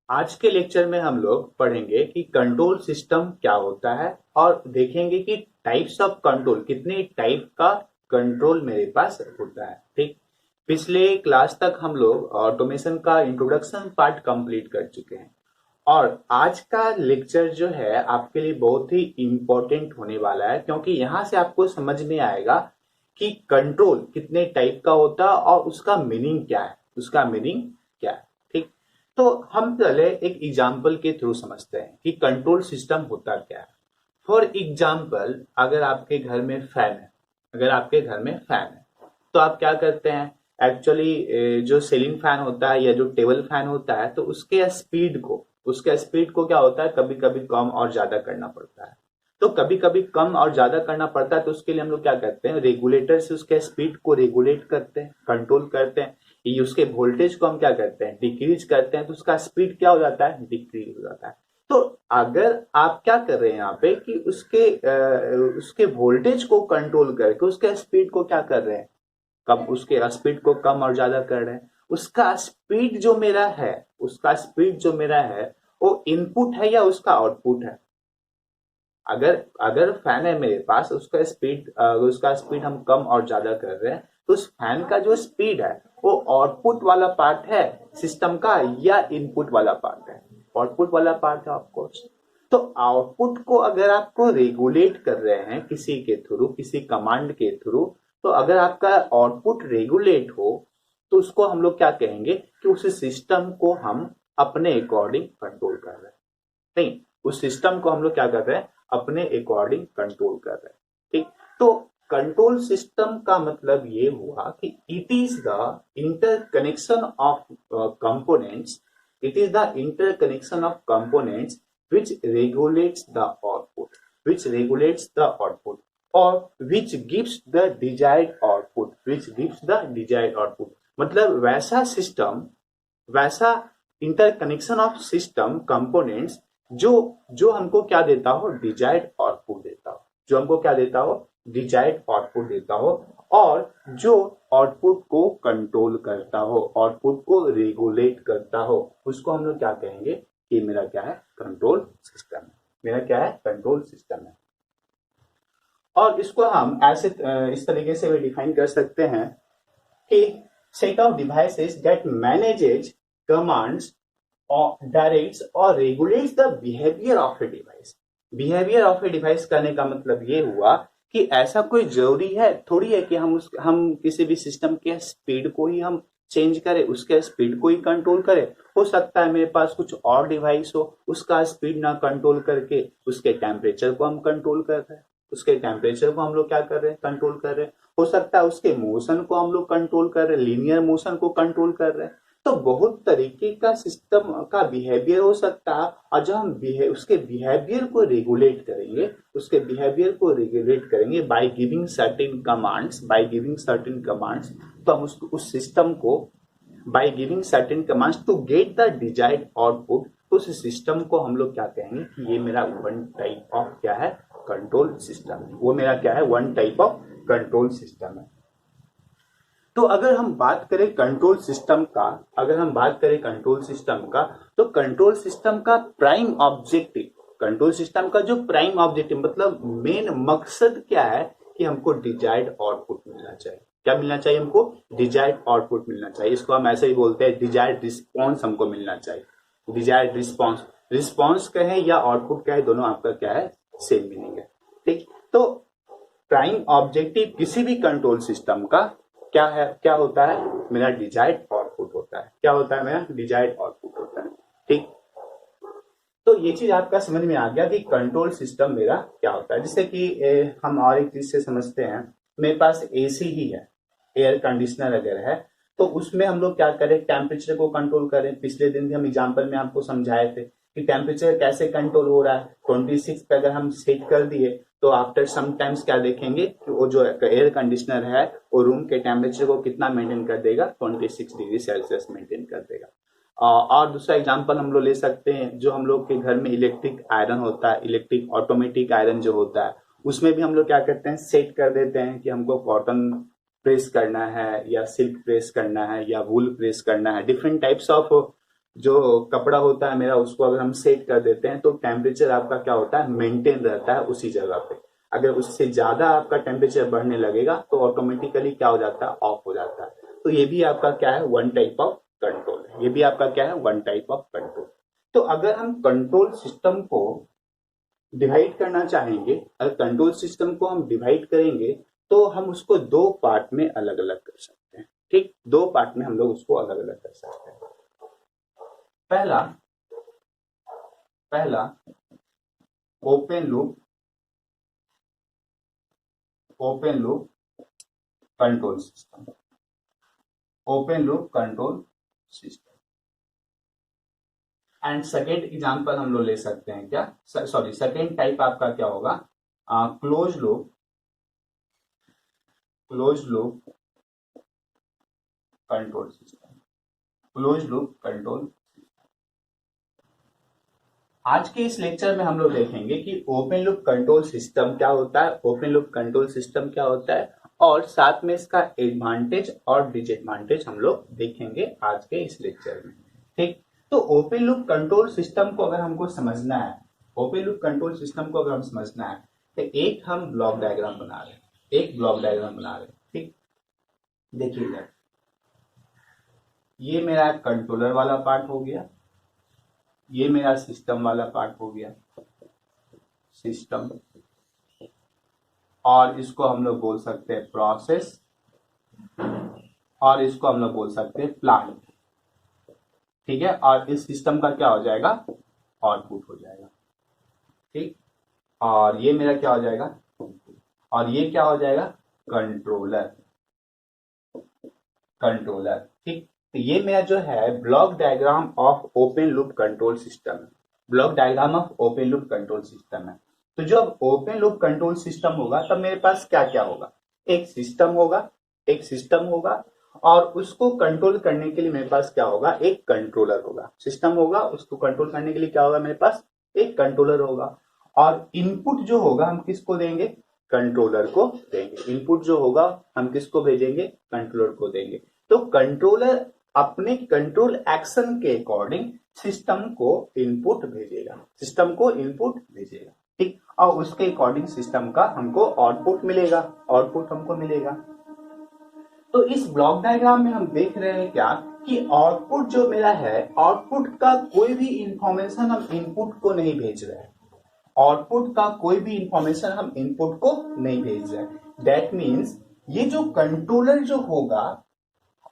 आज के लेक्चर में हम लोग पढ़ेंगे कि कंट्रोल सिस्टम क्या होता है और देखेंगे कि टाइप्स ऑफ कंट्रोल, कितने टाइप का कंट्रोल मेरे पास होता है। ठीक, पिछले क्लास तक हम लोग ऑटोमेशन का इंट्रोडक्शन पार्ट कंप्लीट कर चुके हैं और आज का लेक्चर जो है आपके लिए बहुत ही इंपॉर्टेंट होने वाला है, क्योंकि यहां से आपको समझ में आएगा कि कंट्रोल कितने टाइप का होता है और उसका मीनिंग क्या है, उसका मीनिंग क्या है। ठीक, तो हम पहले एक एग्जाम्पल के थ्रू समझते हैं कि कंट्रोल सिस्टम होता क्या है। फॉर एग्जाम्पल, अगर आपके घर में फैन है, अगर आपके घर में फैन है तो आप क्या करते हैं। एक्चुअली जो सीलिंग फैन होता है या जो टेबल फैन होता है तो उसके स्पीड को क्या होता है, कभी कभी कम और ज्यादा करना पड़ता है। तो कभी कभी कम और ज्यादा करना पड़ता है तो उसके लिए हम लोग क्या करते हैं, रेगुलेटर से उसके स्पीड को रेगुलेट करते हैं, कंट्रोल करते हैं। ये उसके वोल्टेज को हम क्या करते हैं, डिक्रीज करते हैं, तो उसका स्पीड क्या हो जाता है, डिक्रीज हो जाता है। तो अगर आप क्या कर रहे हैं यहाँ पे कि उसके वोल्टेज को कंट्रोल करके उसके स्पीड को क्या कर रहे हैं, कम, उसके स्पीड को कम और ज्यादा कर रहे हैं। उसका स्पीड जो मेरा है वो इनपुट है या उसका आउटपुट है। अगर अगर फैन है मेरे पास, उसका स्पीड हम कम और ज्यादा कर रहे हैं तो उस फैन का जो स्पीड है वो आउटपुट वाला पार्ट है सिस्टम का या इनपुट वाला पार्ट है, आउटपुट वाला पार्ट है ऑफकोर्स। तो आउटपुट को अगर आपको रेगुलेट कर रहे हैं किसी के थ्रू, किसी कमांड के थ्रू, तो अगर आपका आउटपुट रेगुलेट हो तो उसको हम लोग क्या कहेंगे कि उस सिस्टम को हम अपने अकॉर्डिंग कंट्रोल कर रहे हैं। नहीं, उस सिस्टम को हम लोग क्या कर रहे हैं, अपने अकॉर्डिंग कंट्रोल कर रहे हैं। ठीक, तो कंट्रोल सिस्टम का मतलब ये हुआ कि it is the interconnection of components, it is the interconnection of components which regulates the output, which regulates the output or which gives the desired output, which gives the desired output। मतलब वैसा system, वैसा interconnection of system components जो जो हमको क्या देता हो, desired output देता हो, जो हमको क्या देता हो, डिजायर्ड आउटपुट देता हो, और जो आउटपुट को कंट्रोल करता हो, आउटपुट को रेगुलेट करता हो, उसको हम लोग क्या कहेंगे कि मेरा क्या है, कंट्रोल सिस्टम है। मेरा क्या है, कंट्रोल सिस्टम है। और इसको हम ऐसे इस तरीके से भी डिफाइन कर सकते हैं कि set of devices that manages, commands, or directs or regulates the behavior of a device। Behaviour of a device करने का मतलब ये हुआ कि ऐसा कोई जरूरी है थोड़ी है कि हम किसी भी सिस्टम के स्पीड को ही हम चेंज करें, उसके स्पीड को ही कंट्रोल करें। हो सकता है मेरे पास कुछ और डिवाइस हो, उसका स्पीड ना कंट्रोल करके उसके टेम्परेचर को हम कंट्रोल कर रहे हैं, उसके टेम्परेचर को हम लोग क्या कर रहे हैं, कंट्रोल कर रहे हैं। हो सकता है उसके मोशन को हम लोग कंट्रोल कर रहे हैं, लीनियर मोशन को कंट्रोल कर रहे हैं। तो बहुत तरीके का सिस्टम का बिहेवियर हो सकता है, और जब हम उसके बिहेवियर को रेगुलेट करेंगे, उसके बिहेवियर को रेगुलेट करेंगे by giving certain commands, by giving certain commands, तो हम उस सिस्टम को by giving certain commands to get the desired output, तो उस सिस्टम को हम लोग क्या कहेंगे कि ये मेरा वन टाइप ऑफ क्या है, कंट्रोल सिस्टम। वो मेरा क्या है, one type of control system है। तो अगर हम बात करें कंट्रोल सिस्टम का, अगर हम बात करें कंट्रोल सिस्टम का, तो कंट्रोल सिस्टम का प्राइम ऑब्जेक्टिव, कंट्रोल सिस्टम का जो प्राइम ऑब्जेक्टिव मतलब मेन मकसद क्या है कि हमको डिजायर्ड आउटपुट मिलना चाहिए। क्या मिलना चाहिए हमको, डिजायर्ड आउटपुट मिलना चाहिए। इसको हम ऐसे ही बोलते हैं, डिजायर्ड रिस्पॉन्स हमको मिलना चाहिए। डिजायर्ड रिस्पॉन्स, रिस्पॉन्स कहें या आउटपुट कहें, दोनों आपका क्या है, सेम मीनिंग है। ठीक, तो प्राइम ऑब्जेक्टिव किसी भी कंट्रोल सिस्टम का क्या है, क्या होता है, मेरा डिजायर्ड आउटपुट होता है। क्या होता है, मेरा डिजायर्ड आउटपुट होता है। ठीक, तो ये चीज आपका समझ में आ गया कि कंट्रोल सिस्टम मेरा क्या होता है। जैसे कि हम और एक चीज से समझते हैं, मेरे पास एसी ही है, एयर कंडीशनर अगर है तो उसमें हम लोग क्या करें, टेम्परेचर को कंट्रोल करें। पिछले दिन भी हम एग्जाम्पल में आपको समझाए थे कि टेम्परेचर कैसे कंट्रोल हो रहा है। 26 पे अगर हम सेट कर दिए तो आफ्टर सम टाइम्स क्या देखेंगे कि वो जो एयर कंडीशनर है वो रूम के टेम्परेचर को कितना मेंटेन कर देगा, 26 डिग्री सेल्सियस मेंटेन कर देगा। और दूसरा एग्जांपल हम लोग ले सकते हैं, जो हम लोग के घर में इलेक्ट्रिक आयरन होता है, इलेक्ट्रिक ऑटोमेटिक आयरन जो होता है, उसमें भी हम लोग क्या करते हैं, सेट कर देते हैं कि हमको कॉटन प्रेस करना है या सिल्क प्रेस करना है या वूल प्रेस करना है। डिफरेंट टाइप्स ऑफ जो कपड़ा होता है मेरा, उसको अगर हम सेट कर देते हैं तो टेम्परेचर आपका क्या होता है, मेंटेन रहता है उसी जगह पे। अगर उससे ज्यादा आपका टेम्परेचर बढ़ने लगेगा तो ऑटोमेटिकली क्या हो जाता है, ऑफ हो जाता है। तो ये भी आपका क्या है, वन टाइप ऑफ कंट्रोल है। ये भी आपका क्या है, वन टाइप ऑफ कंट्रोल। तो अगर हम कंट्रोल सिस्टम को डिवाइड करना चाहेंगे, अगर कंट्रोल सिस्टम को हम डिवाइड करेंगे तो हम उसको दो पार्ट में अलग अलग कर सकते हैं। ठीक, दो पार्ट में हम लोग उसको अलग अलग कर सकते हैं। पहला पहला open loop, open loop control system, open loop control system. And second example हम लोग ले सकते हैं क्या, सॉरी सेकेंड टाइप आपका क्या होगा, close loop, close loop control system, close loop control. आज के इस लेक्चर में हम लोग देखेंगे कि ओपन लूप कंट्रोल सिस्टम क्या होता है, ओपन लूप कंट्रोल सिस्टम क्या होता है, और साथ में इसका एडवांटेज और डिसएडवांटेज हम लोग देखेंगे आज के इस लेक्चर में। ठीक, तो ओपन लूप कंट्रोल सिस्टम को अगर हमको समझना है, ओपन लूप कंट्रोल सिस्टम को अगर हम समझना है तो एक हम ब्लॉक डायग्राम बना रहे हैं, एक ब्लॉक डायग्राम बना रहे हैं। ठीक, देखिए ये मेरा कंट्रोलर वाला पार्ट हो गया, ये मेरा सिस्टम वाला पार्ट हो गया, सिस्टम, और इसको हम लोग बोल सकते हैं प्रोसेस, और इसको हम लोग बोल सकते हैं प्लांट। ठीक है, और इस सिस्टम का क्या हो जाएगा, आउटपुट हो जाएगा। ठीक, और ये मेरा क्या हो जाएगा, और ये क्या हो जाएगा, कंट्रोलर, कंट्रोलर। ठीक, तो ये मेरा जो है block diagram of open loop control system है, block diagram of open loop control system है। तो जब ओपन लूप कंट्रोल सिस्टम होगा तब मेरे पास क्या क्या होगा, एक सिस्टम होगा, एक सिस्टम होगा, और उसको कंट्रोल करने के लिए मेरे पास क्या होगा, एक कंट्रोलर होगा। सिस्टम होगा, उसको कंट्रोल करने के लिए क्या होगा, मेरे पास एक कंट्रोलर होगा। और इनपुट जो होगा हम किसको देंगे, कंट्रोलर को देंगे। इनपुट जो होगा हम किसको भेजेंगे, कंट्रोलर को देंगे। तो कंट्रोलर अपने कंट्रोल एक्शन के अकॉर्डिंग सिस्टम को इनपुट भेजेगा, सिस्टम को इनपुट भेजेगा। ठीक, और उसके अकॉर्डिंग सिस्टम का हमको आउटपुट मिलेगा, आउटपुट हमको मिलेगा। तो इस ब्लॉक डायग्राम में हम देख रहे हैं क्या, कि आउटपुट जो मेरा है, आउटपुट का कोई भी इंफॉर्मेशन हम इनपुट को नहीं भेज रहे हैं, आउटपुट का कोई भी इंफॉर्मेशन हम इनपुट को नहीं भेज रहे हैं। दैट मीन्स ये जो कंट्रोलर जो होगा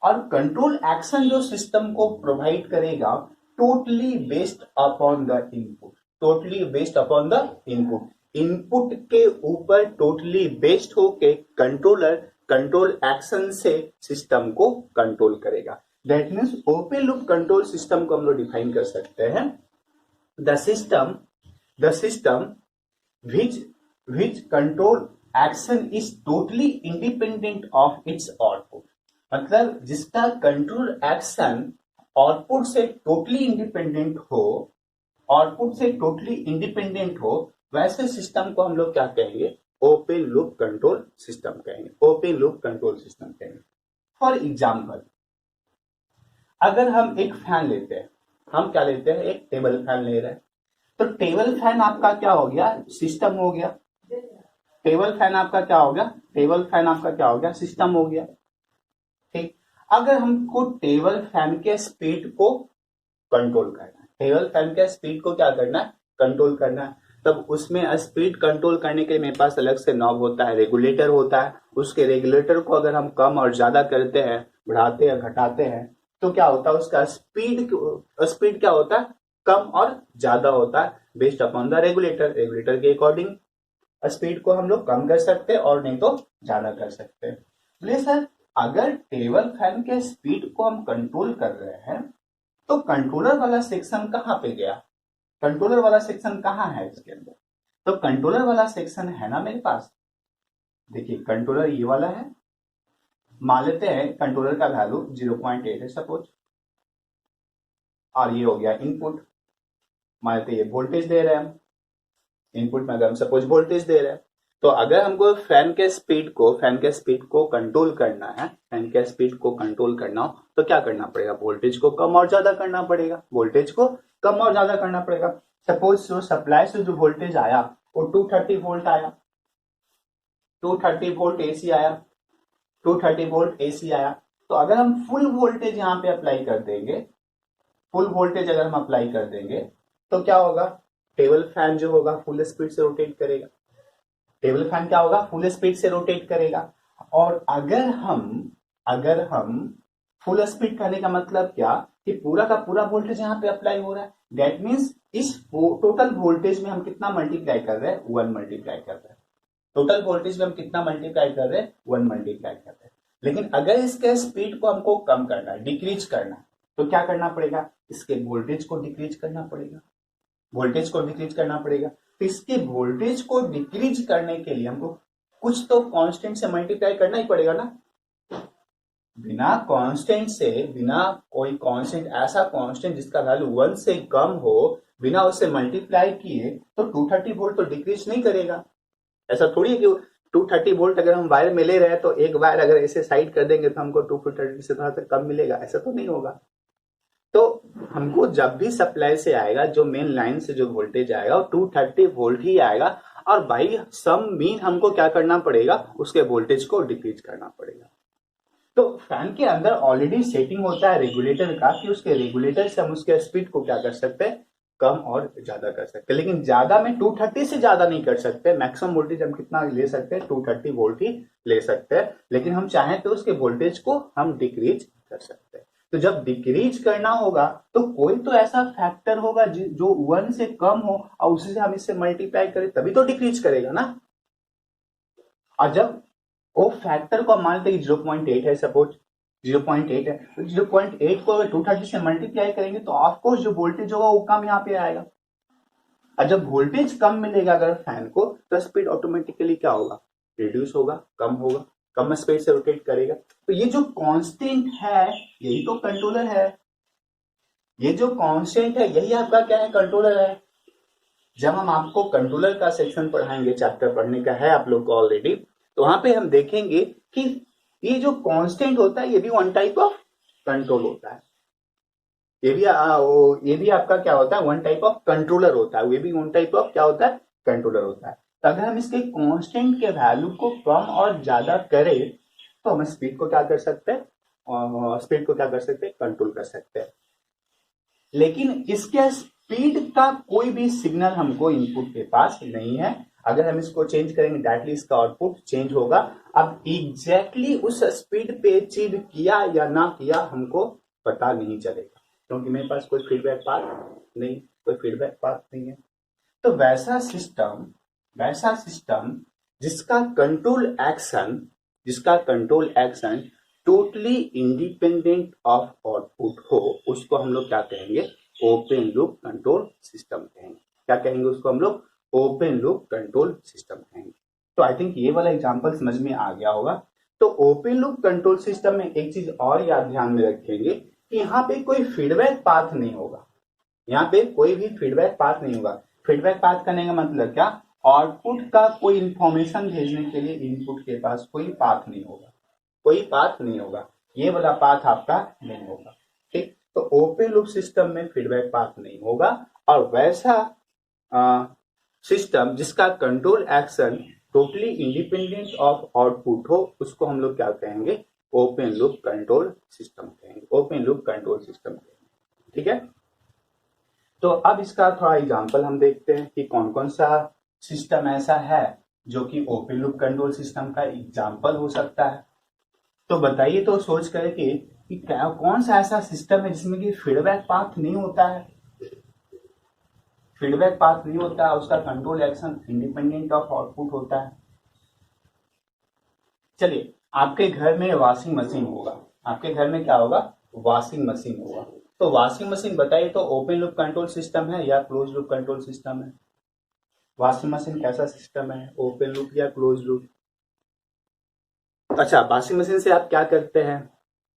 और कंट्रोल एक्शन जो सिस्टम को प्रोवाइड करेगा, totally based upon the input, totally based upon the input. Input के ऊपर टोटली बेस्ड होके कंट्रोलर कंट्रोल एक्शन से सिस्टम को कंट्रोल करेगा। That means open loop control system को हम लोग डिफाइन कर सकते हैं, the system which control action is totally independent of its output। मतलब जिसका कंट्रोल एक्शन आउटपुट से टोटली इंडिपेंडेंट हो, आउटपुट से टोटली इंडिपेंडेंट हो, वैसे सिस्टम को हम लोग क्या कहेंगे, ओपन लूप कंट्रोल सिस्टम कहेंगे, ओपन लूप कंट्रोल सिस्टम कहेंगे। फॉर एग्जाम्पल, अगर हम एक फैन लेते हैं, हम क्या लेते हैं, एक टेबल फैन ले रहे हैं, तो टेबल फैन आपका क्या हो गया, सिस्टम हो गया। टेबल फैन आपका क्या हो गया, टेबल फैन आपका क्या हो गया, सिस्टम हो गया। ठीक, अगर हमको टेबल फैन के स्पीड को कंट्रोल करना है, टेबल फैन के स्पीड को क्या करना है, कंट्रोल करना है, तब उसमें स्पीड कंट्रोल करने के लिए मेरे पास अलग से नॉब होता है, रेगुलेटर होता है। उसके रेगुलेटर को अगर हम कम और ज्यादा करते हैं, बढ़ाते हैं, घटाते हैं, तो क्या होता है, उसका स्पीड क्या होता है, कम और ज्यादा होता है, based upon the regulator. Regulator के अकॉर्डिंग स्पीड को हम लोग कम कर सकते हैं और नहीं तो ज्यादा कर सकते हैं। बोले सर, अगर टेबल फैन के स्पीड को हम कंट्रोल कर रहे हैं तो कंट्रोलर वाला सेक्शन कहाँ पे गया, कंट्रोलर वाला सेक्शन कहाँ है इसके अंदर, तो कंट्रोलर वाला सेक्शन है ना मेरे पास। देखिए कंट्रोलर ये वाला है, मान लेते हैं कंट्रोलर का वैल्यू 0.8 है सपोज, और ये हो गया इनपुट। मान लेते हैं ये वोल्टेज दे रहे हैं हम, इनपुट में अगर हम सपोज वोल्टेज दे रहे हैं, तो अगर हमको फैन के स्पीड को कंट्रोल करना है, फैन के स्पीड को कंट्रोल करना हो तो क्या करना पड़ेगा, वोल्टेज को कम और ज्यादा करना पड़ेगा, वोल्टेज को कम और ज्यादा करना पड़ेगा। सपोज जो सप्लाई से जो वोल्टेज आया वो 230 वोल्ट आया, 230 वोल्ट एसी आया, 230 वोल्ट एसी आया। तो अगर हम फुल वोल्टेज यहाँ पे अप्लाई कर देंगे, फुल वोल्टेज अगर हम अप्लाई कर देंगे तो क्या होगा, टेबल फैन जो होगा फुल स्पीड से रोटेट करेगा, टेबल फैन क्या होगा, फुल स्पीड से रोटेट करेगा। और अगर हम फुल स्पीड करने का मतलब क्या, कि पूरा का पूरा वोल्टेज यहाँ पे अप्लाई हो रहा है, दैट मीन्स इस टोटल वोल्टेज में हम कितना मल्टीप्लाई कर रहे हैं, 1 मल्टीप्लाई कर रहे हैं, टोटल वोल्टेज में हम कितना मल्टीप्लाई कर रहे हैं, 1 मल्टीप्लाई कर रहे हैं। लेकिन अगर इसके स्पीड को हमको कम करना है, डिक्रीज करना है, तो क्या करना पड़ेगा, इसके वोल्टेज को डिक्रीज करना पड़ेगा, वोल्टेज को डिक्रीज करना पड़ेगा। तो इसके वोल्टेज को डिक्रीज करने के लिए हमको कुछ तो कांस्टेंट से मल्टीप्लाई करना ही पड़ेगा ना। बिना कांस्टेंट से, बिना कोई कांस्टेंट, ऐसा कांस्टेंट जिसका वैल्यू 1 से कम हो, बिना उससे मल्टीप्लाई किए तो 230 वोल्ट तो डिक्रीज नहीं करेगा। ऐसा थोड़ी है कि 230 वोल्ट अगर हम वायर में ले रहे हैं तो एक वायर अगर ऐसे साइड कर देंगे तो हमको 230 से थोड़ा सा कम मिलेगा, ऐसा तो नहीं होगा। तो हमको जब भी सप्लाई से आएगा, जो मेन लाइन से जो वोल्टेज आएगा वो 230 वोल्ट ही आएगा, और बाई सम मीन हमको क्या करना पड़ेगा, उसके वोल्टेज को डिक्रीज करना पड़ेगा। तो फैन के अंदर ऑलरेडी सेटिंग होता है रेगुलेटर का, कि उसके रेगुलेटर से हम उसके स्पीड को क्या कर सकते हैं, कम और ज्यादा कर सकते हैं। लेकिन ज्यादा में 230 से ज्यादा नहीं कर सकते, मैक्सिमम वोल्टेज हम कितना ले सकते हैं, 230 वोल्ट ही ले सकते हैं। लेकिन हम चाहें तो उसके वोल्टेज को हम डिक्रीज कर सकते हैं। तो जब डिक्रीज करना होगा तो कोई तो ऐसा फैक्टर होगा जो 1 से कम हो, और उसी से हम इससे मल्टीप्लाई करें तभी तो डिक्रीज करेगा ना। और जब वो फैक्टर को मान लेते 0.8 है, सपोज 0.8 है, तो 0.8 को अगर 230 से मल्टीप्लाई करेंगे तो ऑफकोर्स जो वोल्टेज होगा वो कम यहाँ पे आएगा। और जब वोल्टेज कम मिलेगा अगर फैन को, तो स्पीड ऑटोमेटिकली क्या होगा, रिड्यूस होगा, कम होगा, कम स्पीड से रोटेट करेगा। तो ये जो कांस्टेंट है यही तो कंट्रोलर है, ये जो कांस्टेंट है यही आपका क्या है, कंट्रोलर है। जब हम आपको कंट्रोलर का सेक्शन पढ़ाएंगे, चैप्टर पढ़ने का है आप लोग को ऑलरेडी, तो वहां पे हम देखेंगे कि ये जो कांस्टेंट होता है ये भी वन टाइप ऑफ कंट्रोल होता है, ये भी आपका क्या होता है, वन टाइप ऑफ कंट्रोलर होता है, ये भी वन टाइप ऑफ क्या होता है, कंट्रोलर होता है। तो अगर हम इसके कांस्टेंट के वैल्यू को कम और ज्यादा करें तो हम स्पीड को क्या कर सकते हैं, स्पीड को क्या कर सकते हैं, कंट्रोल कर सकते हैं। लेकिन इसके स्पीड का कोई भी सिग्नल हमको इनपुट के पास नहीं है। अगर हम इसको चेंज करेंगे डायरेक्टली इसका आउटपुट चेंज होगा। अब एग्जैक्टली उस स्पीड पे अचीव किया या ना किया हमको पता नहीं चलेगा, क्योंकि मेरे पास कोई फीडबैक पाथ नहीं, कोई फीडबैक पाथ नहीं है। तो वैसा सिस्टम जिसका control action totally independent of output हो, उसको हम लोग क्या कहेंगे, ओपन लूप कंट्रोल सिस्टम कहेंगे। क्या कहेंगे उसको हम लोग, ओपन लूप कंट्रोल सिस्टम कहेंगे। तो आई थिंक ये वाला एग्जांपल समझ में आ गया होगा। तो ओपन लूप कंट्रोल सिस्टम में एक चीज और याद ध्यान में रखेंगे कि यहाँ पे कोई फीडबैक पाथ नहीं होगा, यहाँ पे कोई भी फीडबैक पाथ नहीं होगा। फीडबैक पाथ करने का मतलब क्या, आउटपुट का कोई इंफॉर्मेशन भेजने के लिए इनपुट के पास कोई पाथ नहीं होगा, कोई पाथ नहीं होगा, ये वाला पाथ आपका नहीं होगा। ठीक, तो ओपन लूप सिस्टम में फीडबैक पाथ नहीं होगा। और वैसा सिस्टम जिसका control action totally independent of output हो, उसको हम लोग क्या कहेंगे, ओपन लूप कंट्रोल सिस्टम कहेंगे, ओपन लूप कंट्रोल सिस्टम कहेंगे। ठीक है, तो अब इसका थोड़ा एग्जांपल हम देखते हैं कि कौन कौन सा सिस्टम ऐसा है जो कि ओपन लूप कंट्रोल सिस्टम का एग्जांपल हो सकता है। तो बताइए, तो सोच करके कि कौन सा ऐसा सिस्टम है जिसमें कि फीडबैक पाथ नहीं होता है, फीडबैक पाथ नहीं होता है, उसका control action independent of output होता है। चलिए, आपके घर में वॉशिंग मशीन होगा, आपके घर में क्या होगा, वॉशिंग मशीन होगा। तो वॉशिंग मशीन बताइए तो ओपन लूप कंट्रोल सिस्टम है या क्लोज लूप कंट्रोल सिस्टम है, वॉशिंग मशीन कैसा सिस्टम है, ओपन लूप या क्लोज लूप। अच्छा, वॉशिंग मशीन से आप क्या करते हैं,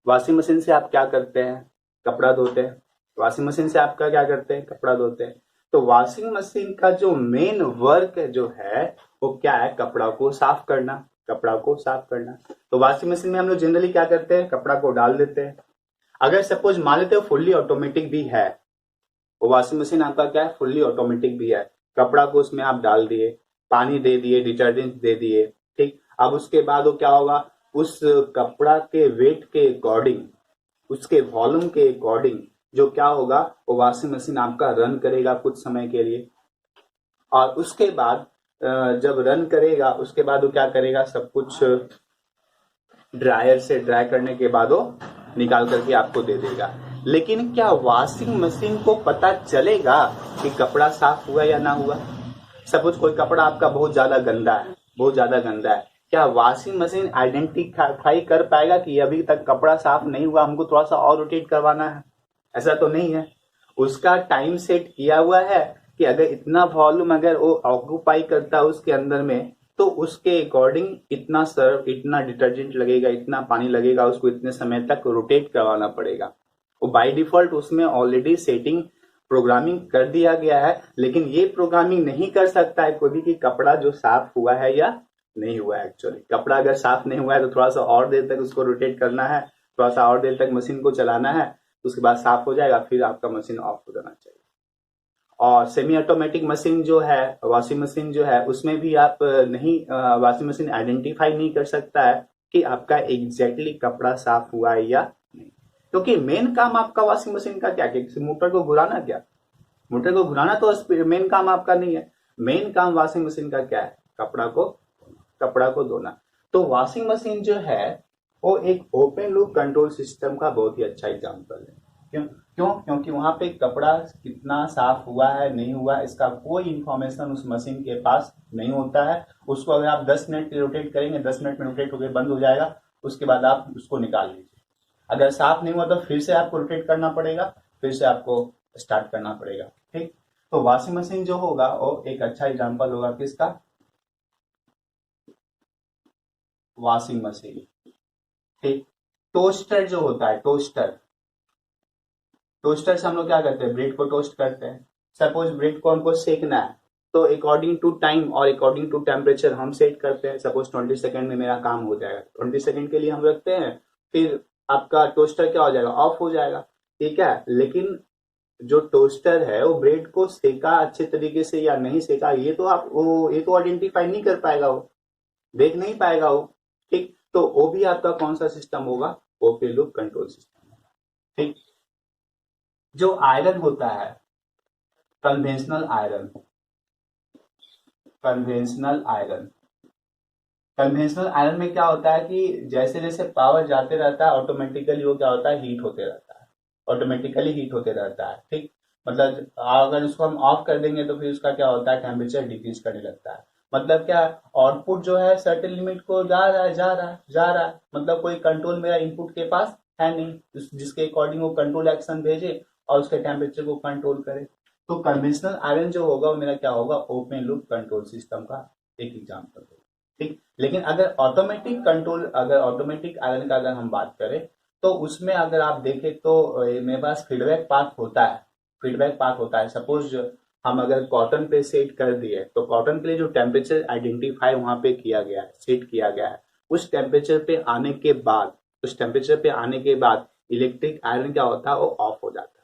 वॉशिंग मशीन से आप क्या करते हैं, कपड़ा धोते हैं। वॉशिंग मशीन से आपका क्या करते हैं, कपड़ा धोते हैं। तो वॉशिंग मशीन का जो मेन वर्क जो है वो क्या है, कपड़ा को साफ करना, कपड़ा को साफ करना। तो वॉशिंग मशीन में हम लोग जनरली क्या करते हैं, कपड़ा को डाल देते हैं। अगर सपोज मान लेते हो फुल्ली ऑटोमेटिक भी है, वो वॉशिंग मशीन आपका क्या है, फुल्ली ऑटोमेटिक भी है, कपड़ा को उसमें आप डाल दिए, पानी दे दिए, डिटर्जेंट दे दिए, ठीक। अब उसके बाद वो क्या होगा, उस कपड़ा के वेट के अकॉर्डिंग, उसके वॉल्यूम के अकॉर्डिंग जो क्या होगा, वो वॉशिंग मशीन आपका रन करेगा कुछ समय के लिए। और उसके बाद जब रन करेगा उसके बाद वो क्या करेगा, सब कुछ ड्रायर से ड्राई करने के बाद वो निकाल करके आपको दे देगा। लेकिन क्या वॉशिंग मशीन को पता चलेगा कि कपड़ा साफ हुआ या ना हुआ? सपोज कोई कपड़ा आपका बहुत ज्यादा गंदा है, बहुत ज्यादा गंदा है, क्या वॉशिंग मशीन आइडेंटिफाई कर पाएगा कि अभी तक कपड़ा साफ नहीं हुआ, हमको थोड़ा सा और रोटेट करवाना है? ऐसा तो नहीं है। उसका टाइम सेट किया हुआ है कि अगर इतना वॉल्यूम अगर वो ऑक्यूपाई करता है उसके अंदर में, तो उसके अकॉर्डिंग इतना सर्फ, इतना डिटर्जेंट लगेगा, इतना पानी लगेगा, उसको इतने समय तक रोटेट करवाना पड़ेगा। वो बाय डिफॉल्ट उसमें ऑलरेडी सेटिंग प्रोग्रामिंग कर दिया गया है। लेकिन ये प्रोग्रामिंग नहीं कर सकता है कोई भी कि कपड़ा जो साफ हुआ है या नहीं हुआ है। एक्चुअली कपड़ा अगर साफ नहीं हुआ है तो थोड़ा सा और देर तक उसको रोटेट करना है, थोड़ा सा और देर तक मशीन को चलाना है, उसके बाद साफ हो जाएगा, फिर आपका मशीन ऑफ हो जाना चाहिए। और सेमी ऑटोमेटिक मशीन जो है, वॉशिंग मशीन जो है, उसमें भी आप नहीं, वॉशिंग मशीन आइडेंटिफाई नहीं कर सकता है कि आपका एग्जैक्टली कपड़ा साफ हुआ है या नहीं। क्योंकि मेन काम आपका वॉशिंग मशीन का क्या है, मोटर को घुराना, क्या मोटर को घुराना तो मेन काम आपका नहीं है। मेन काम वॉशिंग मशीन का क्या है, कपड़ा को धोना। तो वॉशिंग मशीन जो है वो एक ओपन लूप कंट्रोल सिस्टम का बहुत ही अच्छा एग्जांपल है। क्योंकि वहां पे कपड़ा कितना साफ हुआ है नहीं हुआ इसका कोई इंफॉर्मेशन उस मशीन के पास नहीं होता है। उसको अगर आप 10 मिनट रोटेट करेंगे, 10 मिनट में रोटेट होकर बंद हो जाएगा, उसके बाद आप उसको निकाल लीजिए। अगर साफ नहीं हुआ तो फिर से आपको रोटेट करना पड़ेगा, फिर से आपको स्टार्ट करना पड़ेगा, ठीक। तो वॉशिंग मशीन जो होगा वो एक अच्छा एग्जाम्पल होगा किसका, वॉशिंग मशीन, ठीक। टोस्टर जो होता है, टोस्टर से हम लोग क्या करते हैं, ब्रेड को टोस्ट करते हैं। सपोज ब्रेड को हमको सेकना है तो अकॉर्डिंग टू टाइम और अकॉर्डिंग टू टेम्परेचर हम सेट करते हैं। सपोज 20 सेकंड में मेरा काम हो जाएगा, 20 सेकंड के लिए हम रखते हैं, फिर आपका टोस्टर क्या हो जाएगा, ऑफ हो जाएगा, ठीक है। लेकिन जो टोस्टर है वो ब्रेड को सेका अच्छे तरीके से या नहीं सेका, ये तो आइडेंटिफाई नहीं कर पाएगा, वो देख नहीं पाएगा वो, ठीक। तो वो भी आपका कौन सा सिस्टम होगा, ओपन लूप कंट्रोल सिस्टम, ठीक। जो आयरन होता है, कन्वेंशनल आयरन, कन्वेंशनल आयरन में क्या होता है कि जैसे जैसे पावर जाते रहता है ऑटोमेटिकली वो क्या होता है, हीट होते रहता है, ऑटोमेटिकली हीट होते रहता है, ठीक। मतलब अगर उसको हम ऑफ कर देंगे तो फिर उसका क्या होता है, टेम्परेचर डिक्रीज करने लगता है। मतलब क्या, आउटपुट जो है सर्टेन लिमिट को जा रहा है, मतलब कोई कंट्रोल मेरा इनपुट के पास है नहीं जिसके अकॉर्डिंग वो कंट्रोल एक्शन भेजे और उसके टेम्परेचर को कंट्रोल करे। तो कन्वेंशनल आयरन जो होगा वो मेरा क्या होगा, ओपन लूप कंट्रोल सिस्टम का एक एग्जाम्पल होगा, ठीक। लेकिन अगर ऑटोमेटिक आयरन का अगर हम बात करें तो उसमें अगर आप देखें तो मेरे पास फीडबैक पाथ होता है। सपोज हम अगर कॉटन पे सेट कर दिए तो कॉटन के लिए जो टेम्परेचर आइडेंटिफाई वहां पे किया गया है, सेट किया गया है, उस टेम्परेचर पे आने के बाद इलेक्ट्रिक आयरन क्या होता है, वो ऑफ हो जाता है।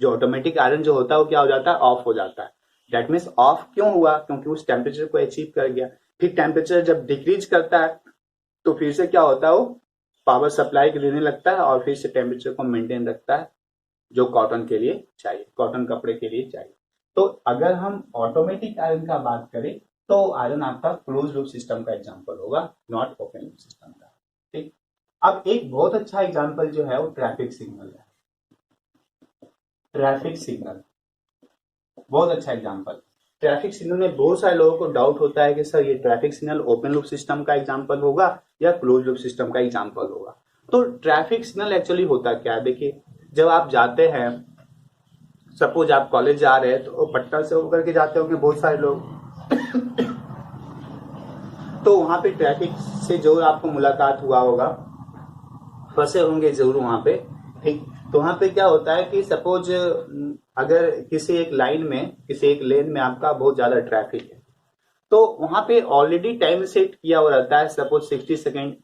जो ऑटोमेटिक आयरन जो होता है वो क्या हो जाता है, ऑफ हो जाता है। दैट मीन्स ऑफ क्यों हुआ, क्योंकि उस टेम्परेचर को अचीव कर गया। फिर टेम्परेचर जब डिक्रीज करता है तो फिर से क्या होता है, वो पावर सप्लाई देने लगता है और फिर से टेम्परेचर को मेंटेन रखता है जो कॉटन के लिए चाहिए, कॉटन कपड़े के लिए चाहिए। तो अगर हम ऑटोमेटिक आयरन का बात करें तो आयरन आपका क्लोज लूप सिस्टम का एग्जांपल होगा, नॉट ओपन लूप सिस्टम का, ठीक। अब एक बहुत अच्छा एग्जांपल जो है वो ट्रैफिक सिग्नल है। ट्रैफिक सिग्नल बहुत अच्छा एग्जांपल। ट्रैफिक सिग्नल में बहुत सारे लोगों को डाउट होता है कि सर ये traffic signal open loop system का एग्जांपल होगा या क्लोज लूप सिस्टम का एग्जांपल होगा। तो ट्रैफिक सिग्नल एक्चुअली होता क्या है, देखिए जब आप जाते हैं, सपोज आप कॉलेज जा रहे हैं तो पटना से होकर के जाते होंगे बहुत सारे लोग तो वहां पे ट्रैफिक से जो आपको मुलाकात हुआ होगा, फंसे होंगे जरूर वहां पे, ठीक। तो वहां पे क्या होता है कि सपोज अगर किसी एक लाइन में, किसी एक लेन में आपका बहुत ज्यादा ट्रैफिक है, तो वहां पे ऑलरेडी टाइम सेट किया हुआ रहता है। सपोज 60 सेकेंड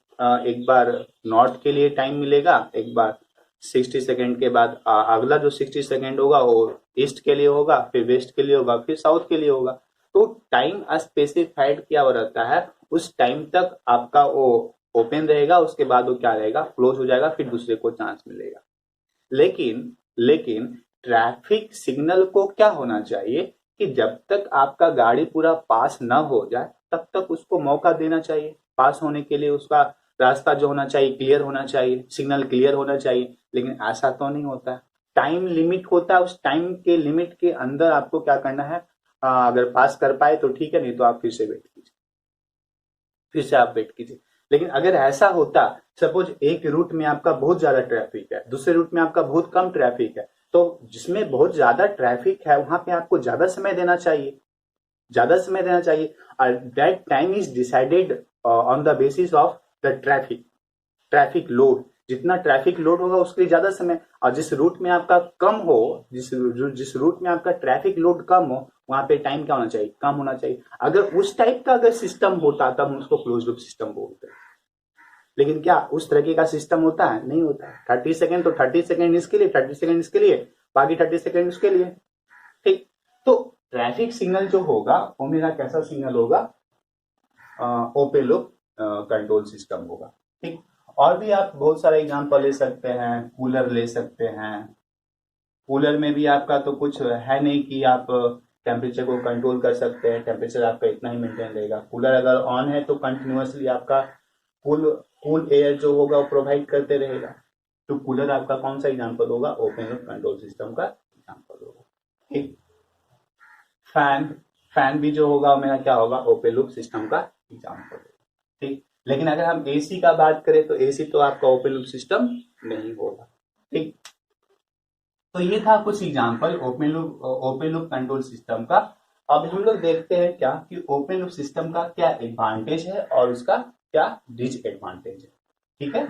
एक बार नॉर्थ के लिए टाइम मिलेगा, एक बार 60 सेकेंड के बाद अगला जो 60 सेकेंड होगा वो ईस्ट के लिए होगा, फिर वेस्ट के लिए होगा, फिर साउथ के लिए होगा। तो टाइम स्पेसिफाइड किया हुआ रहता है, उस टाइम तक आपका वो ओपन रहेगा, उसके बाद वो क्या रहेगा, क्लोज हो जाएगा, फिर दूसरे को चांस मिलेगा। लेकिन लेकिन ट्रैफिक सिग्नल को क्या होना चाहिए कि जब तक आपका गाड़ी पूरा पास न हो जाए तब तक उसको मौका देना चाहिए। पास होने के लिए उसका रास्ता जो होना चाहिए क्लियर होना चाहिए, सिग्नल क्लियर होना चाहिए, लेकिन ऐसा तो नहीं होता है। टाइम लिमिट होता है, उस टाइम के लिमिट के अंदर आपको क्या करना है, अगर पास कर पाए तो ठीक है, नहीं तो आप फिर से वेट कीजिए, फिर से आप वेट कीजिए। लेकिन अगर ऐसा होता, सपोज एक रूट में आपका बहुत ज्यादा ट्रैफिक है, दूसरे रूट में आपका बहुत कम ट्रैफिक है, तो जिसमें बहुत ज्यादा ट्रैफिक है वहां पे आपको ज्यादा समय देना चाहिए, ज्यादा समय देना चाहिए। और that time is decided on the basis of the traffic, traffic load. जितना ट्रैफिक लोड होगा उसके लिए ज्यादा समय, और जिस रूट में आपका कम हो, जिस रूट में आपका ट्रैफिक लोड कम हो, वहां पे टाइम क्या होना चाहिए, कम होना चाहिए। अगर उस टाइप का अगर सिस्टम होता तब हम उसको क्लोज लूप सिस्टम बोलते हैं। लेकिन क्या उस तरीके का सिस्टम होता है, नहीं होता है। 30 सेकेंड तो 30 सेकेंड इसके लिए, 30 सेकेंड इसके लिए, बाकी 30 सेकेंड उसके लिए। ठीक, तो ट्रैफिक सिग्नल जो होगा वो मेरा कैसा सिग्नल होगा, ओपन लूप कंट्रोल सिस्टम होगा। ठीक, और भी आप बहुत सारे एग्जांपल ले सकते हैं, कूलर ले सकते हैं। कूलर में भी आपका तो कुछ है नहीं कि आप टेम्परेचर को कंट्रोल कर सकते हैं, टेम्परेचर आपका इतना ही मेंटेन रहेगा। कूलर अगर ऑन है तो कंटिन्यूअसली आपका कूल कूल एयर जो होगा वो प्रोवाइड करते रहेगा। तो कूलर आपका कौन सा एग्जांपल होगा, ओपन लूप कंट्रोल सिस्टम का एग्जांपल होगा। ठीक, फैन फैन भी जो होगा मेरा क्या होगा, ओपन लूप सिस्टम का एग्जांपल होगा। ठीक, लेकिन अगर हम एसी का बात करें तो एसी तो आपका ओपन लूप सिस्टम नहीं होगा। ठीक, तो ये था कुछ example open loop control system का। अब हम लोग देखते हैं क्या कि ओपन लूप सिस्टम का क्या एडवांटेज है और उसका क्या डिसएडवांटेज है। ठीक है,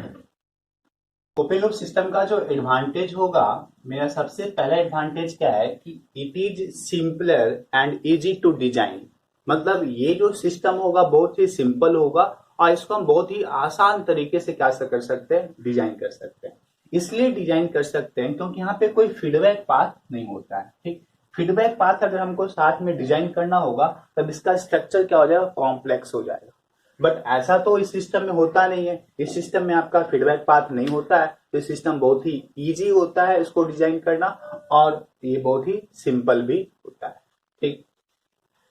ओपन लूप सिस्टम का जो एडवांटेज होगा, मेरा सबसे पहला एडवांटेज क्या है कि it is simpler and easy to design. मतलब ये जो सिस्टम होगा बहुत ही सिंपल होगा और इसको हम बहुत ही आसान तरीके से क्या कर सकते हैं, डिजाइन कर सकते हैं। इसलिए डिजाइन कर सकते हैं क्योंकि यहाँ पे कोई फीडबैक पाथ नहीं होता है। ठीक, फीडबैक पाथ अगर हमको साथ में डिजाइन करना होगा तब इसका स्ट्रक्चर क्या हो जाएगा, कॉम्प्लेक्स हो जाएगा। बट ऐसा तो इस सिस्टम में होता नहीं है। इस सिस्टम में आपका फीडबैक पाथ नहीं होता है, तो इस सिस्टम बहुत ही इजी होता है इसको डिजाइन करना, और ये बहुत ही सिंपल भी होता है। ठीक,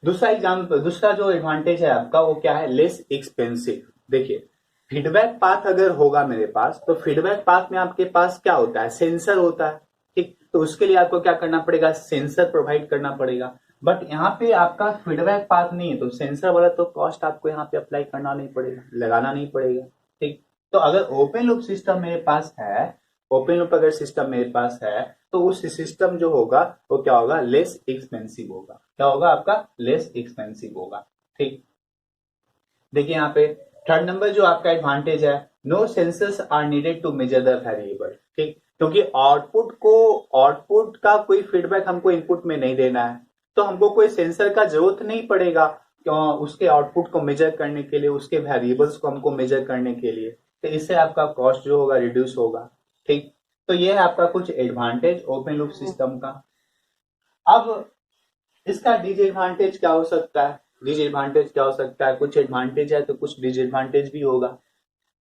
दूसरा जो एडवांटेज है आपका वो क्या है, लेस एक्सपेंसिव। देखिए, फीडबैक पाथ अगर होगा मेरे पास तो फीडबैक पाथ में आपके पास क्या होता है, सेंसर होता है। ठीक, तो उसके लिए आपको क्या करना पड़ेगा, सेंसर प्रोवाइड करना पड़ेगा। बट यहाँ पे आपका फीडबैक पाथ नहीं है, तो सेंसर वाला तो कॉस्ट आपको यहाँ पे अप्लाई करना नहीं पड़ेगा, लगाना नहीं पड़ेगा। ठीक, तो अगर ओपन लूप सिस्टम मेरे पास है, ओपन लूप अगर सिस्टम मेरे पास है, तो उस सिस्टम जो होगा वो क्या होगा, लेस एक्सपेंसिव होगा। क्या होगा आपका, लेस एक्सपेंसिव होगा। ठीक, देखिए यहाँ पे थर्ड नंबर जो आपका एडवांटेज है, no sensors are needed to measure the variable. ठीक, क्योंकि आउटपुट का कोई फीडबैक हमको इनपुट में नहीं देना है, तो हमको कोई सेंसर का जरूरत नहीं पड़ेगा क्यों, उसके आउटपुट को मेजर करने के लिए, उसके वेरिएबल्स को हमको मेजर करने के लिए। तो इससे आपका कॉस्ट जो होगा रिड्यूस होगा। ठीक, तो ये है आपका कुछ एडवांटेज ओपन लूप सिस्टम का। अब इसका डिसएडवांटेज क्या हो सकता है, डिसएडवांटेज क्या हो सकता है, कुछ एडवांटेज है तो कुछ डिसएडवांटेज भी होगा।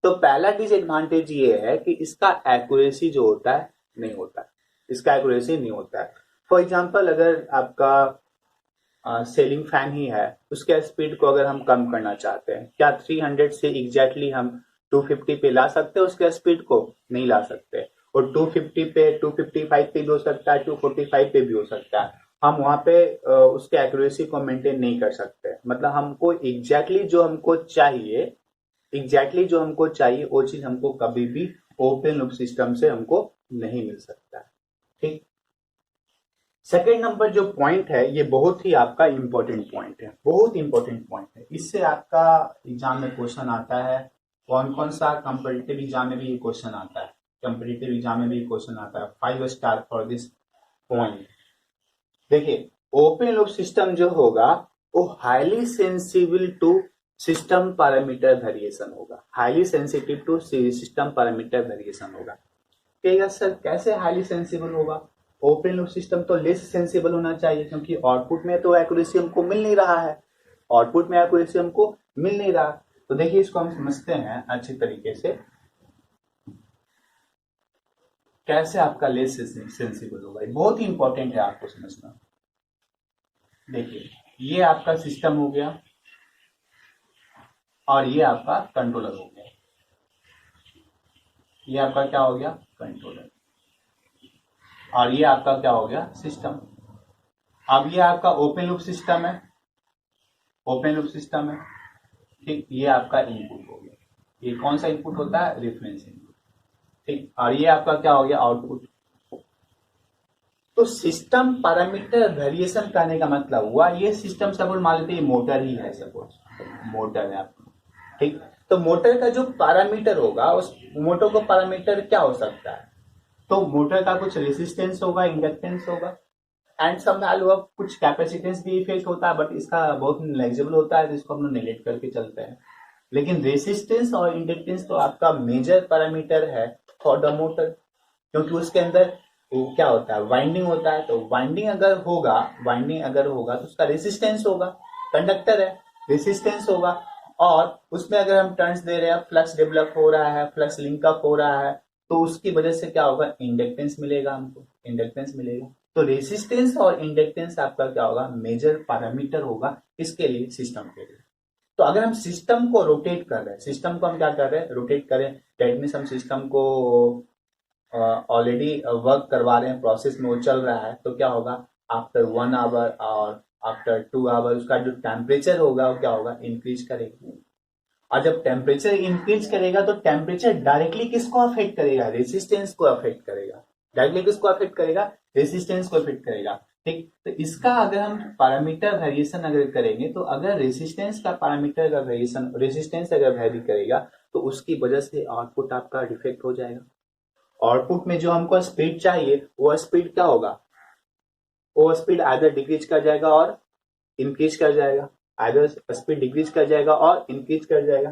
तो पहला डिसएडवांटेज ये है कि इसका एक्यूरेसी जो होता है नहीं होता है, इसका एक्यूरेसी नहीं होता है। फॉर एग्जांपल, अगर आपका सेलिंग फैन ही है, उसके स्पीड को अगर हम कम करना चाहते हैं, क्या 300 से एग्जैक्टली हम 250 पे ला सकते हैं, उसके स्पीड को नहीं ला सकते। और 250 पे, 255 पे भी हो सकता है, 245 पे भी हो सकता है। हम वहां पे उसके एक्यूरेसी को मेंटेन नहीं कर सकते। मतलब हमको एग्जैक्टली जो हमको चाहिए वो चीज हमको कभी भी ओपन लूप सिस्टम से हमको नहीं मिल सकता। ठीक, सेकेंड नंबर जो पॉइंट है ये बहुत ही आपका इंपॉर्टेंट पॉइंट है, बहुत इंपॉर्टेंट पॉइंट है। इससे आपका एग्जाम में क्वेश्चन आता है, कौन कौन सा कंपटीटिव एग्जाम में भी ये क्वेश्चन आता है, कंपटीटिव एग्जाम में भी क्वेश्चन आता है। 5 स्टार फॉर दिस पॉइंट। देखिए ओपन लूप सिस्टम जो होगा वो highly sensible to system parameter variation होगा, highly sensitive to system parameter variation होगा। कहेगा सर कैसे हाईली सेंसिबल होगा, ओपन लूप सिस्टम तो लेस सेंसिबल होना चाहिए क्योंकि आउटपुट में तो एक्यूरेसी हमको मिल नहीं रहा है, आउटपुट में एक्यूरेसी हमको मिल नहीं रहा। तो देखिए इसको हम समझते हैं अच्छी तरीके से, कैसे आपका लेस सेंसिबल होगा, ये बहुत ही इंपॉर्टेंट है आपको समझना। देखिए ये आपका सिस्टम हो गया और ये आपका कंट्रोलर हो गया, ये आपका क्या हो गया कंट्रोलर, और ये आपका क्या हो गया सिस्टम। अब ये आपका ओपन लूप सिस्टम है, ओपन लूप सिस्टम है, ठीक, ये आपका इनपुट हो गया, ये कौन सा इनपुट होता है रेफरेंस इनपुट, ठीक, और ये आपका क्या हो गया आउटपुट। तो सिस्टम पैरामीटर वेरिएशन करने का मतलब हुआ ये सिस्टम सपोज मान लेते हैं मोटर ही है, सपोज मोटर है आपका, ठीक, तो मोटर का जो पैरामीटर होगा उस मोटर को पैरामीटर क्या हो सकता है, तो मोटर का कुछ रेसिस्टेंस होगा, इंडक्टेंस होगा एंड सम वैल्यू ऑफ कुछ कैपेसिटेंस भी इफेक्ट होता है, बट इसका बहुत नेग्लिजिबल होता है जिसको हम लोग नेग्लेक्ट करके चलते हैं। लेकिन रेसिस्टेंस और इंडक्टेंस तो आपका मेजर पैरामीटर है फॉर द मोटर, क्योंकि उसके अंदर वो क्या होता है वाइंडिंग होता है, तो वाइंडिंग अगर होगा तो उसका रेसिस्टेंस होगा, कंडक्टर है रेसिस्टेंस होगा, और उसमें अगर हम टर्न्स दे रहे हैं, फ्लक्स डेवलप हो रहा है, फ्लक्स लिंकअप हो रहा है, तो उसकी वजह से क्या होगा इंडक्टेंस मिलेगा, हमको इंडक्टेंस मिलेगा। तो रेसिस्टेंस और इंडक्टेंस आपका क्या होगा मेजर पैरामीटर होगा इसके लिए सिस्टम के लिए। तो अगर हम सिस्टम को रोटेट कर रहे हैं, सिस्टम को हम क्या कर रहे हैं रोटेट करें, दैट मीन्स हम सिस्टम को ऑलरेडी वर्क करवा रहे हैं, प्रोसेस में वो चल रहा है, तो क्या होगा आफ्टर 1 आवर और आफ्टर 2 आवर उसका जो टेम्परेचर होगा वो क्या होगा इंक्रीज करेगा। और जब टेम्परेचर इंक्रीज करेगा तो टेम्परेचर डायरेक्टली किसको अफेक्ट करेगा रेसिस्टेंस को अफेक्ट करेगा, डायरेक्टली किसको अफेक्ट करेगा रेसिस्टेंस को अफेक्ट करेगा, ठीक। तो इसका अगर हम पैरामीटर वेरिएशन अगर करेंगे तो अगर रेसिस्टेंस का पैरामीटर का वेरिएशन रेसिस्टेंस अगर वेरी करेगा तो उसकी वजह से आउटपुट आपका डिफेक्ट हो जाएगा। आउटपुट में जो हमको स्पीड चाहिए वो स्पीड क्या होगा, वो स्पीड आइदर डिक्रीज कर जाएगा और इंक्रीज कर जाएगा, आइदर स्पीड डिक्रीज कर जाएगा और इंक्रीज कर जाएगा।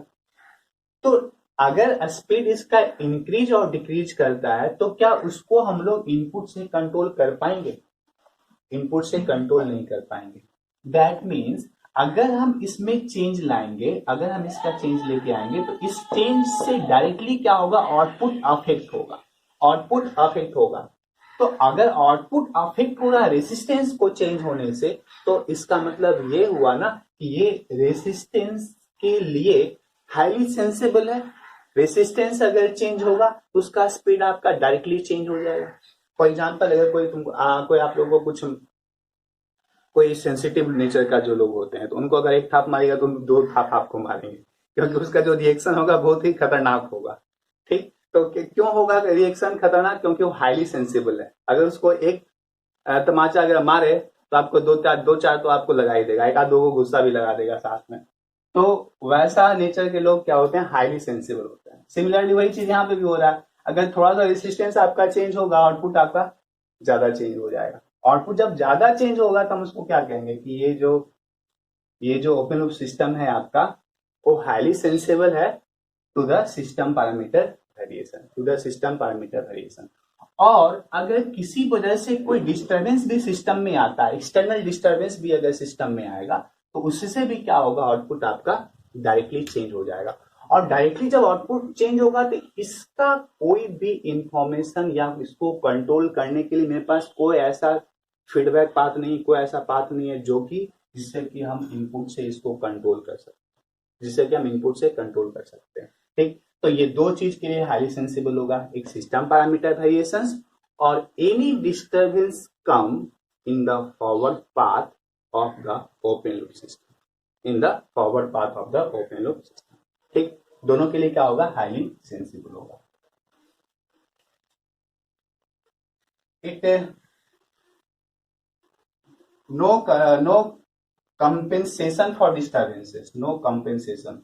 तो अगर स्पीड इसका इंक्रीज और डिक्रीज करता है तो क्या उसको हम लोग इनपुट से कंट्रोल कर पाएंगे, इनपुट से कंट्रोल नहीं कर पाएंगे। दैट मीन्स अगर हम इसमें चेंज लाएंगे, अगर हम इसका चेंज लेके आएंगे तो इस चेंज से डायरेक्टली क्या होगा आउटपुट अफेक्ट होगा, आउटपुट अफेक्ट होगा। तो अगर आउटपुट अफेक्ट हो रहा है रेसिस्टेंस को चेंज होने से, तो इसका मतलब ये हुआ ना कि ये रेसिस्टेंस के लिए हाईली सेंसिबल है, रेसिस्टेंस अगर चेंज होगा तो उसका स्पीड आपका डायरेक्टली चेंज हो जाएगा। फॉर एग्जाम्पल अगर कोई तुमको कोई आप लोगों को कुछ कोई सेंसिटिव नेचर का जो लोग होते हैं तो उनको अगर एक थाप मारेगा तो 2 थाप आपको मारेंगे, क्योंकि उसका जो रिएक्शन होगा बहुत ही खतरनाक होगा, ठीक। तो क्यों होगा रिएक्शन खतरनाक, क्योंकि वो हाईली सेंसिबल है। अगर उसको एक तमाचा अगर मारे तो आपको दो चार तो आपको लगा ही देगा, एक आध दो को गुस्सा भी लगा देगा साथ में। तो वैसा नेचर के लोग क्या होते हैं हाईली सेंसिबल होते हैं। सिमिलरली वही चीज यहाँ पे भी हो रहा है, अगर थोड़ा सा रेसिस्टेंस आपका चेंज होगा आउटपुट आपका ज्यादा चेंज हो जाएगा। आउटपुट जब ज्यादा चेंज होगा तो हम उसको क्या कहेंगे कि ये जो ओपन लूप सिस्टम है आपका वो हाईली सेंसिबल है to the system parameter variation, to the system parameter variation. और अगर किसी वजह से कोई डिस्टरबेंस भी सिस्टम में आता है, एक्सटर्नल डिस्टरबेंस भी अगर सिस्टम में आएगा तो उससे भी क्या होगा आउटपुट आपका डायरेक्टली चेंज हो जाएगा। और डायरेक्टली जब आउटपुट चेंज होगा तो इसका कोई भी इंफॉर्मेशन या इसको कंट्रोल करने के लिए मेरे पास कोई ऐसा फीडबैक पाथ नहीं, कोई ऐसा पाथ नहीं है जो कि जिससे कि हम इनपुट से इसको कंट्रोल कर सकते, जिससे कि हम इनपुट से कंट्रोल कर सकते हैं, ठीक। तो ये दो चीज के लिए हाईली सेंसिबल होगा, एक सिस्टम पैरामीटर वेरिएशंस और any disturbance come in the forward path of the open loop system, in the forward path of the open loop system, ठीक। दोनों के लिए क्या होगा हाईली सेंसिबल होगा। It no compensation for disturbances, no compensation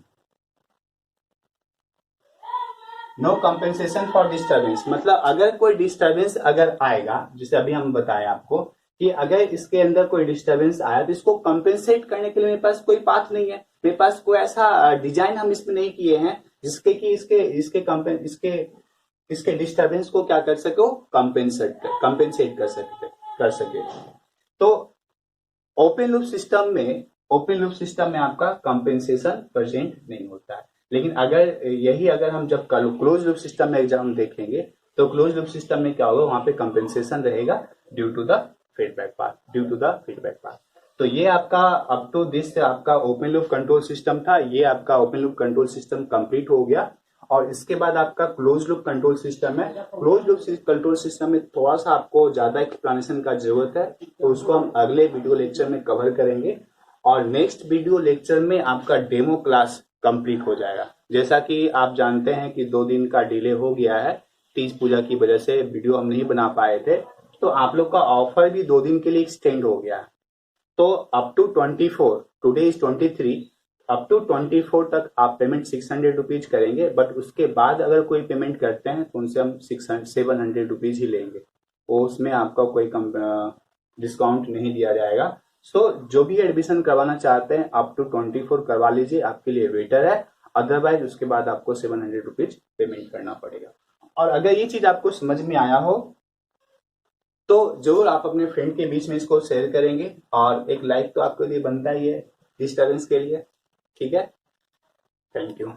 for disturbance, मतलब अगर कोई डिस्टर्बेंस अगर आएगा, जैसे अभी हम बताए आपको कि अगर इसके अंदर कोई डिस्टरबेंस आया तो इसको कंपेंसेट करने के लिए मेरे पास कोई पाथ नहीं है, मेरे पास कोई ऐसा डिजाइन हम इसमें नहीं किए हैं जिसके कि इसके डिस्टरबेंस को क्या कर सके, कंपेंसेट कर सके। तो ओपन लूप सिस्टम में आपका कंपेंसेशन प्रेजेंट नहीं होता है। लेकिन अगर हम जब क्लोज लूप सिस्टम में एग्जाम देखेंगे तो क्लोज लूप सिस्टम में क्या होगा, वहां पे कंपेंसेशन रहेगा due to the feedback path. तो ये आपका अप टू दिस आपका ओपन लूप कंट्रोल सिस्टम था। ये आपका open loop control system complete हो गया और इसके बाद आपका क्लोज लूप कंट्रोल सिस्टम है। क्लोज लूप कंट्रोल सिस्टम में थोड़ा सा आपको ज्यादा एक्सप्लेनेशन का जरूरत है, तो उसको हम अगले वीडियो लेक्चर में कवर करेंगे और नेक्स्ट वीडियो लेक्चर में आपका डेमो क्लास कंप्लीट हो जाएगा। जैसा कि आप जानते हैं कि 2 दिन का डिले हो गया है, तीज पूजा की वजह से वीडियो हम नहीं बना पाए थे, तो आप लोग का ऑफर भी 2 दिन के लिए एक्सटेंड हो गया है। तो up to 24, today is 23, up to 24 तक आप पेमेंट 600 रुपीज करेंगे, बट उसके बाद अगर कोई पेमेंट करते हैं तो उनसे हम 700 रुपीज ही लेंगे, वो उसमें आपका कोई डिस्काउंट नहीं दिया जाएगा। सो जो भी एडमिशन करवाना चाहते हैं अप टू 24 करवा लीजिए, आपके लिए बेटर है। अदरवाइज उसके बाद आपको 700 रुपीज पेमेंट करना पड़ेगा। और अगर ये चीज आपको समझ में आया हो तो जरूर आप अपने फ्रेंड के बीच में इसको शेयर करेंगे और एक लाइक तो आपके लिए बनता ही है डिस्टर्बेंस के लिए। ठीक है, थैंक यू।